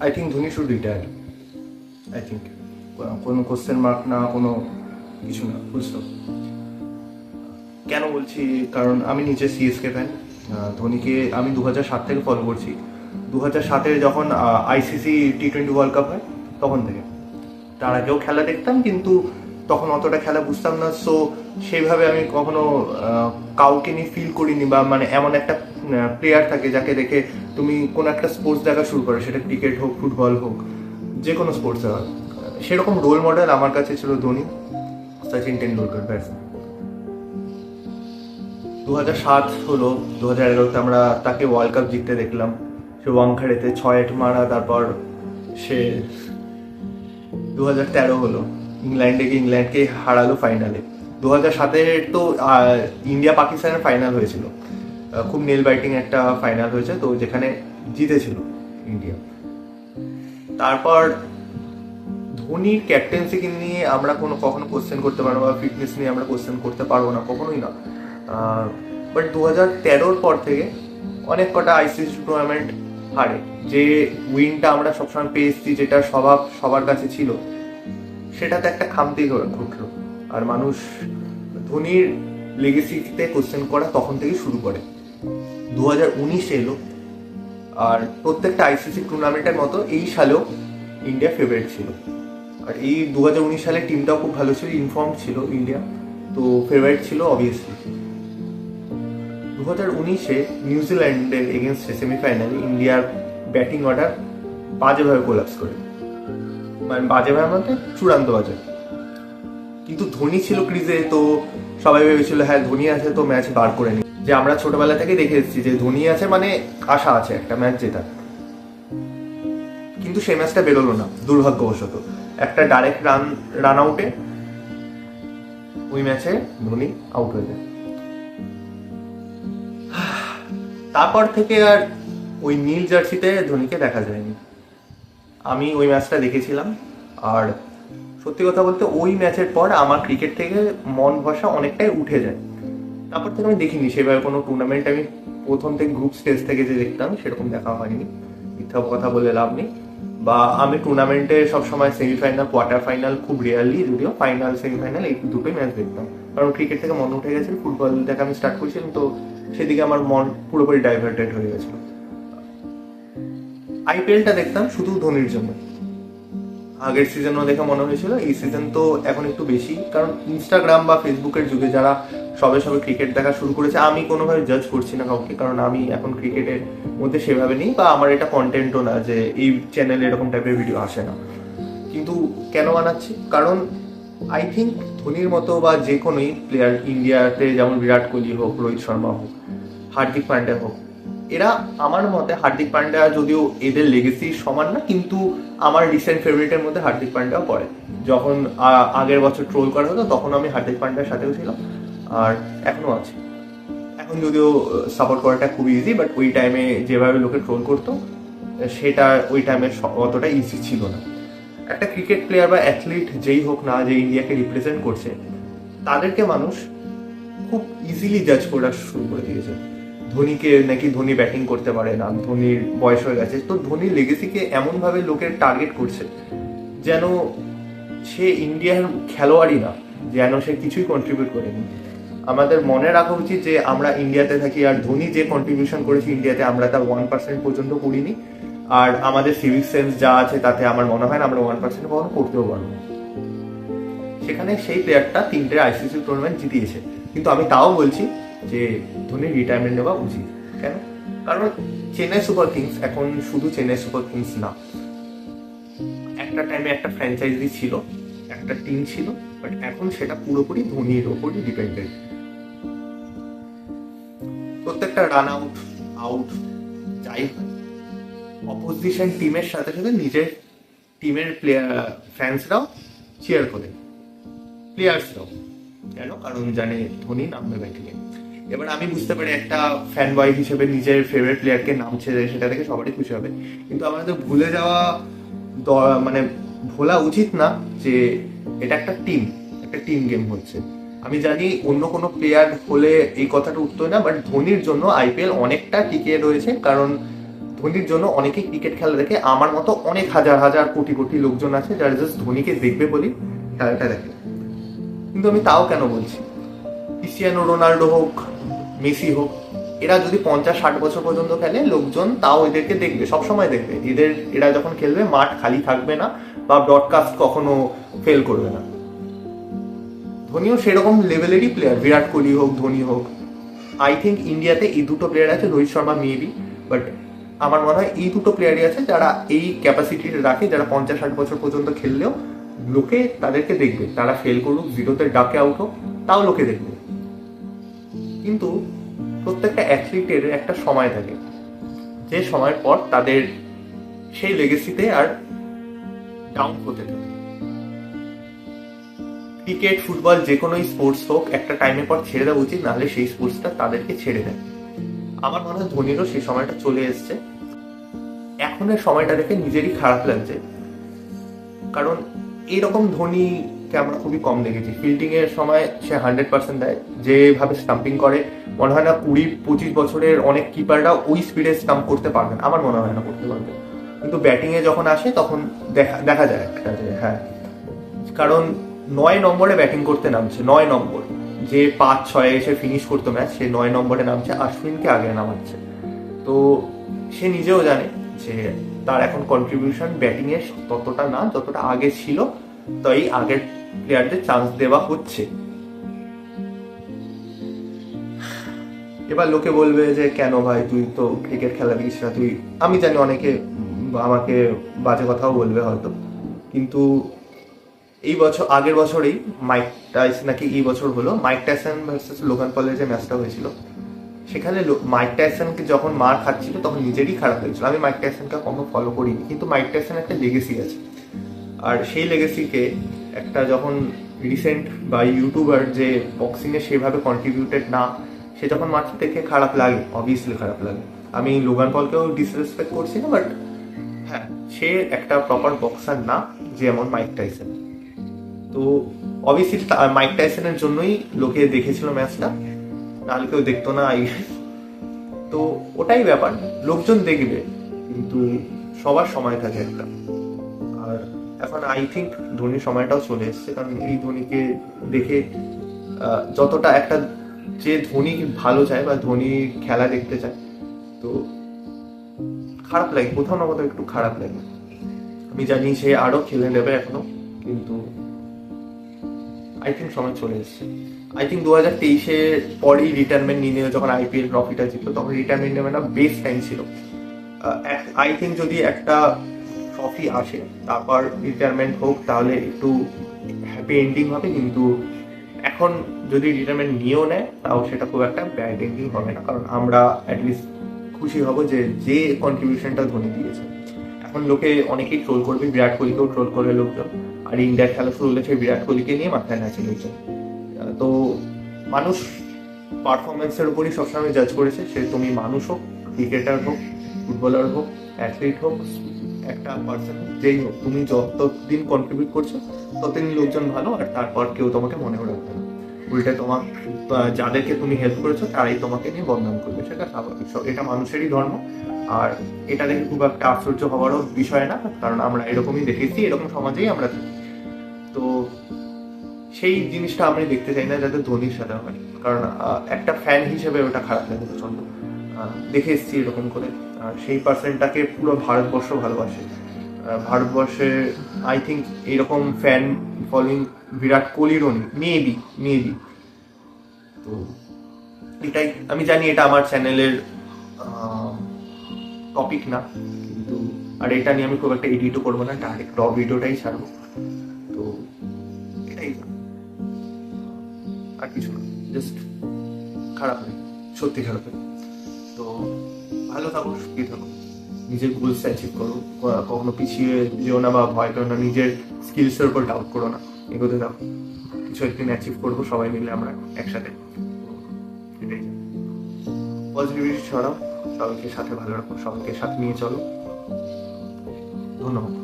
I think Dhoni should retire. I think কোনো question mark না, কোনো কিছু না, বুঝতো। কেন বলছি, কারণ আমি নিজে সিএসকে ফ্যান। ধোনিকে আমি 2007 থেকে ফলো করছি। 2007-এ যখন আইসিসি T20 ওয়ার্ল্ড কাপ হয় তখন থেকে। তার আগেও খেলা দেখতাম, কিন্তু তখন অতটা খেলা বুঝতাম না। সো সেইভাবে আমি কখনো কাউকে নিয়ে ফিল করিনি, বা মানে এমন একটা প্লেয়ার থাকে যাকে দেখে তুমি কোনো একটা স্পোর্টস দেখা শুরু করো, সেটা ক্রিকেট হোক, ফুটবল হোক, যে কোনো স্পোর্টসে হয়। সেরকম রোল মডেল আমার কাছে ছিল ধোনি, সচিন টেন্ডুলকার, ব্যাস। 2007 হলো, 2011-তে আমরা তাকে ওয়ার্ল্ড কাপ জিততে দেখলাম। সে ওয়াংখাড়েতে 6-8 মারা, তারপর সে 2013 হলো, ইংল্যান্ডকে হারালো ফাইনালে। 2007-এর তো ইন্ডিয়া পাকিস্তানের ফাইনাল হয়েছিল, খুব নেল বাইটিং একটা ফাইনাল হয়েছে, তো যেখানে জিতেছিল ইন্ডিয়া। তারপর ধোনির ক্যাপ্টেন্সিকে নিয়ে আমরা কখনো কোশ্চেন করতে পারবো, বা ফিটনেস নিয়ে আমরা কোশ্চেন করতে পারবো না, কখনোই না। বাট 2013-র পর থেকে অনেক কটা আইসিসি টুর্নামেন্ট হারে, যে উইনটা আমরা সবসময় পেয়ে এসেছি, যেটা সবার কাছে ছিল, সেটাতে একটা খামতি ঘটলো। আর মানুষ ধোনির লেগেসিতে কোশ্চেন করা তখন থেকে শুরু করে। 2019 এলো, আর প্রত্যেকটা আইসিসি টুর্নামেন্টের মতো এই সালেও ইন্ডিয়া ফেভারিট ছিল। আর এই 2019 সালের টিমটাও খুব ভালো ছিল, ইনফর্ম ছিল ইন্ডিয়া, তো ফেভারিট ছিল অবভিয়াসলি। 2019-এ নিউজিল্যান্ডের এগেনস্টে সেমিফাইনালে ইন্ডিয়ার ব্যাটিং অর্ডার বাজেভাবে কোলাপস করে, মানে বাজেভাবে মানে চূড়ান্ত বাজে। কিন্তু ধোনি ছিল ক্রিজে, তো সবাই ভেবেছিল হ্যাঁ ধোনি আছে তো ম্যাচ বার করে নি। যে আমরা ছোটবেলা থেকে দেখে এসেছি যে ধোনি আছে মানে আশা আছে একটা ম্যাচ জেতার। কিন্তু সেই ম্যাচটা বেরোলো না দুর্ভাগ্যবশত। একটা ডাইরেক্ট রান আউটে ওই ম্যাচে ধোনি আউট হয়ে যায়। তারপর থেকে আর ওই নীল জার্সিতে ধোনিকে দেখা যায়নি। আমি ওই ম্যাচটা দেখেছিলাম, আর সত্যি কথা বলতে ওই ম্যাচের পর আমার ক্রিকেট থেকে মন ভরসা অনেকটাই উঠে যায়। তারপর থেকে আমি দেখিনি সেভাবে কোনো টুর্নামেন্ট। আমি প্রথম থেকে গ্রুপ স্টেজ থেকে যে দেখতাম সেরকম দেখা হয়নি, মিথ্যা কথা বলে লাভ নেই। বা আমি টুর্নামেন্টে সবসময় সেমিফাইনাল, কোয়ার্টার ফাইনাল, খুব রিয়ারলি যদিও ফাইনাল, সেমিফাইনাল এই দুটোই ম্যাচ দেখতাম। কারণ ক্রিকেট থেকে মন উঠে গেছে, ফুটবল দেখা আমি স্টার্ট করেছিলাম, তো সেদিকে আমার মন পুরোপুরি ডাইভার্টেড হয়ে গেছিল। আইপিএলটা দেখতাম শুধু ধোনির জন্য। আগের সিজনও দেখে মনে হয়েছিল, এই সিজন তো এখন একটু বেশি, কারণ ইনস্টাগ্রাম বা ফেসবুকের যুগে যারা সবে ক্রিকেট দেখা শুরু করেছে, আমি কোনোভাবে জাজ করছি না কাউকে, কারণ আমি এখন ক্রিকেটের মধ্যে সেভাবে নেই, বা আমার এটা কন্টেন্টও না যে এই চ্যানেলে এরকম টাইপের ভিডিও আসে না। কিন্তু কেন বানাচ্ছি, কারণ আই থিঙ্ক ধোনির মতো বা যে কোনোই প্লেয়ার ইন্ডিয়াতে, যেমন বিরাট কোহলি হোক, রোহিত শর্মা হোক, হার্দিক পান্ডিয়া হোক, এরা আমার মতে, হার্দিক পান্ডিয়া যদিও এদের লেগেসি সমান না, কিন্তু আমার রিসেন্ট ফেভারিটের মধ্যে হার্দিক পান্ডিয়াও পড়ে। যখন আগের বছর ট্রোল করা হতো তখন আমি হার্দিক পান্ডিয়ার সাথেও ছিলাম, আর এখনো আছি। এখন যদিও সাপোর্ট করাটা খুব ইজি, বাট ওই টাইমে যেভাবে লোকে ট্রোল করতো সেটা ওই টাইমে অতটা ইজি ছিল না। একটা ক্রিকেট প্লেয়ার বা অ্যাথলিট যেই হোক না, যে ইন্ডিয়াকে রিপ্রেজেন্ট করছে, তাদেরকে মানুষ খুব ইজিলি জাজ করা শুরু করে দিয়েছে। ধোনিকে নাকি ধোনি ব্যাটিং করতে পারে না, ধোনির বয়স হয়ে গেছে, তো ধোনির লেগেসিকে এমনভাবে লোকের টার্গেট করছে যেন সে ইন্ডিয়ার খেলোয়াড়ই না, যেন সে কিছুই কন্ট্রিবিউট করেনি। আমাদের মনে রাখা উচিত যে আমরা ইন্ডিয়াতে থাকি, আর ধোনি যে কন্ট্রিবিউশন করেছে ইন্ডিয়াতে আমরা তার 1% পর্যন্ত করিনি। আর আমাদের সিভিক সেন্স যা আছে তাতে আমার মনে হয় না আমরা 1% কখনো করতেও পারবো। সেখানে সেই প্লেয়ারটা 3টে আইসিসি টুর্নামেন্ট জিতিয়েছে, কিন্তু আমি তাও বলছি যে ধোনির রিটায়ারমেন্ট নেওয়া উচিত। কেন? কারণ চেন্নাই সুপার কিংস এখন শুধু চেন্নাই সুপার কিংস না, একটা টাইমে একটা ফ্র্যাঞ্চাইজি ছিল, একটা টিম ছিল, বাট এখন সেটা পুরোপুরি ধোনির ওপরই ডিপেন্ডেন্ট। প্রত্যেকটা রান আউট, আউট যাই হয়, অপোজিশন টিমের সাথে সাথে নিজের টিমের প্লেয়ার ফ্যান্সরাও চিয়ার করে, প্লেয়ার্সরাও। কেন? কারণ জানে ধোনি নামবে ব্যাটিংয়ে। এবার আমি বুঝতে পারি একটা ফ্যান বয় হিসেবে নিজের ফেভারিট প্লেয়ারকে নামছে, সেটা থেকে সবারই খুশি হবে, কিন্তু আমাদের ভুলে যাওয়া, মানে ভোলা উচিত না যে এটা একটা টিম গেম হচ্ছে। আমি জানি অন্য কোনো প্লেয়ার হলে এই কথাটা উঠতো না, বাট ধোনির জন্য আইপিএল অনেকটা টিকে রয়েছে, কারণ ধোনির জন্য অনেকেই ক্রিকেট খেলা দেখে, আমার মতো অনেক হাজার হাজার কোটি কোটি লোকজন আছে যারা জাস্ট ধোনিকে দেখবে বলেই খেলাটা দেখে। কিন্তু আমি তাও কেন বলছি, ক্রিস্টিয়ানো রোনাল্ডো হোক, মেসি হোক, এরা যদি 50-60 বছর পর্যন্ত খেলে, লোকজন তাও এদেরকে দেখবে, সবসময় দেখবে। এরা যখন খেলবে মাঠ খালি থাকবে না, বা ব্রডকাস্ট কখনো ফেল করবে না। ধোনিও সেরকম লেভেলেরই প্লেয়ার, বিরাট কোহলি হোক, ধোনি হোক। আই থিঙ্ক ইন্ডিয়াতে এই দুটো প্লেয়ার আছে, রোহিত শর্মা মেবি, বাট আমার মনে হয় এই দুটো প্লেয়ারই আছে যারা এই ক্যাপাসিটি রাখে, যারা 50-60 বছর পর্যন্ত খেললেও লোকে তাদেরকে দেখবে। তারা ফেল করুক, জিরোতে ডাকে আউট হোক, তাও লোকে দেখবে। কিন্তু প্রত্যেকটা অ্যাথলিটের একটা সময় থাকে, যে সময়ের পর তাদের সেই লেগেসিতে আর ডাউন হতে থাকে। ক্রিকেট, ফুটবল, যে কোনো স্পোর্টস হোক, একটা টাইমের পর ছেড়ে দেওয়া উচিত, নাহলে সেই স্পোর্টসটা তাদেরকে ছেড়ে দেয়। আমার মনে হয় ধোনিরও সেই সময়টা চলে এসছে। এখনের সময়টা দেখে নিজেরই খারাপ লাগছে, কারণ এইরকম ধোনিকে আমরা খুবই কম দেখেছি। ফিল্ডিং এর সময় সে 100% দেয়, যেভাবে স্টাম্পিং করে মনে হয় না 20-25 বছরের অনেক কিপাররা ওই স্পিডে স্টাম্প করতে পারবেন, আমার মনে হয় না করতে পারবে। কিন্তু ব্যাটিং এ যখন আসে তখন দেখা যায় একটা যে হ্যাঁ, কারণ 9 নম্বরে ব্যাটিং করতে নামছে, 9 নম্বর, যে 5-6 এসে ফিনিশ করতো ম্যাচ, সে 9 নম্বরে নামছে, অশ্বিনকে আগে নামাচ্ছে। তো সে নিজেও জানে যে তার এখন কন্ট্রিবিউশন ব্যাটিং এর ততটা না যতটা আগে ছিল, তাই আগের প্লেয়ারদের চান্স দেওয়া হচ্ছে। এবার লোকে বলবে যে কেন ভাই, তুই তো ক্রিকেট খেলা দিস না, তুই, আমি জানি অনেকে আমাকে বাজে কথাও বলবে হয়তো, কিন্তু এই বছর, আগের বছরেই মাইক টাইসন, নাকি এই বছর হলো, মাইক টাইসন ভার্সেস লোগান পলের যে ম্যাচটা হয়েছিল, সেখানে মাইক টাইসনকে যখন মার খাচ্ছিল তখন নিজেরই খারাপ লাগছিল। আমি মাইক টাইসনকে কখনো ফলো করিনি, কিন্তু মাইক টাইসন একটা লেগেসি আছে, আর সেই লেগেসিকে একটা যখন রিসেন্ট বা ইউটিউবার যে বক্সিংয়ে সেভাবে কন্ট্রিবিউটেড না, সে যখন মারছে দেখে খারাপ লাগে, অবভিয়াসলি খারাপ লাগে। আমি লোগান পলকেও ডিসরেসপেক্ট করছি না, বাট হ্যাঁ, সে একটা প্রপার বক্সার না যেমন মাইক টাইসন। তো অবভিয়াসলি মাইক টাইসনের জন্যই লোকে দেখেছিল ম্যাচটা, নাহলে কেউ দেখতো না। তো ওটাই ব্যাপার, লোকজন দেখবে, কিন্তু সবার সময় থাকে একটা। আর এখন আই থিঙ্ক ধোনির সময়টাও চলে এসছে, কারণ এই ধোনিকে দেখে যতটা একটা, যে ধোনি ভালো চায় বা ধোনি খেলা দেখতে চায়, তো খারাপ লাগে, কোথাও না কোথাও একটু খারাপ লাগে। আমি জানি সে আরো খেলে নেবে এখনো, কিন্তু আই থিঙ্ক সময় চলে এসছে। আই থিঙ্ক 2023-এ পরেই রিটায়ারমেন্ট নিয়ে নিয়ে যখন আইপিএল ট্রফিটা জিতলো, তখন রিটায়ারমেন্ট নেবে না, বেস্ট টাইম ছিল। আই থিঙ্ক যদি একটা ট্রফি আসে তারপর রিটায়ারমেন্ট হোক, তাহলে একটু হ্যাপি এন্ডিং হবে। কিন্তু এখন যদি রিটায়ারমেন্ট নিয়েও নেয়, তাও সেটা খুব একটা ব্যাড এন্ডিং হবে না, কারণ আমরা অ্যাটলিস্ট খুশি হব যে কন্ট্রিবিউশনটা ধোনি দিয়েছে। এখন লোকে অনেকেই ট্রোল করবে, বিরাট কোহলিকেও ট্রোল করবে লোকজন, আর ইন্ডিয়ার খেলা শুরু হলে সেই বিরাট কোহলিকে নিয়ে মাথায় নাচে লোকজন। তো মানুষ পারফরমেন্সের উপরই সবসময় জাজ করেছে, সে তুমি মানুষ হোক, ক্রিকেটার হোক, ফুটবলার হোক, অ্যাথলিট হোক, একটা পার্সন হোক, যেই হোক, তুমি যতদিন কন্ট্রিবিউট করছো ততদিন লোকজন ভালো, আর তারপর কেউ তোমাকে মনেও রাখবে না। উল্টে তোমার যাদেরকে তুমি হেল্প করেছো তারাই তোমাকে নিয়ে বদনাম করবে, সেটা স্বাভাবিক, এটা মানুষেরই ধর্ম। আর এটা দেখে খুব একটা আশ্চর্য হওয়ারও বিষয় না, কারণ আমরা এরকমই দেখেছি, এরকম সমাজেই আমরা থাকি। তো সেই জিনিসটা আমি দেখতে চাই না যাতে ধোনির সাথে হয়, কারণ একটা ফ্যান হিসেবে ওটা খারাপ লাগে প্রচন্ড। দেখে এসছি এরকম করে, আর সেই পার্সনটাকে পুরো ভারতবর্ষ ভালোবাসে। ভারতবর্ষে আই থিঙ্ক এইরকম ফ্যান ফলোইং বিরাট কোহলিরও নেই, মেবি। তো এটাই, আমি জানি এটা আমার চ্যানেলের টপিক না, কিন্তু আর এটা নিয়ে আমি খুব একটা এডিটও করবো না, ডাইরেক্ট র ভিডিওটাই ছাড়বো। তো এটাই, আর কিছু না, জাস্ট খারাপ লাগে, সত্যি খারাপ লাগে। তো ভালো থাকো, সুখী থাকো, নিজের গোলস অ্যাচিভ করো, কখনো পিছিয়ে যেও না বা ভয় পেও না, নিজের স্কিলসের উপর ডাউট করো না, এগোতে থাকো, কিছু একদিন অ্যাচিভ করবো সবাই মিলে আমরা একসাথে। এটাই, পজিটিভিটি ছড়াও, সবাইকে সাথে ভালো রাখো, সবাইকে সাথে নিয়ে চলো। ধন্যবাদ।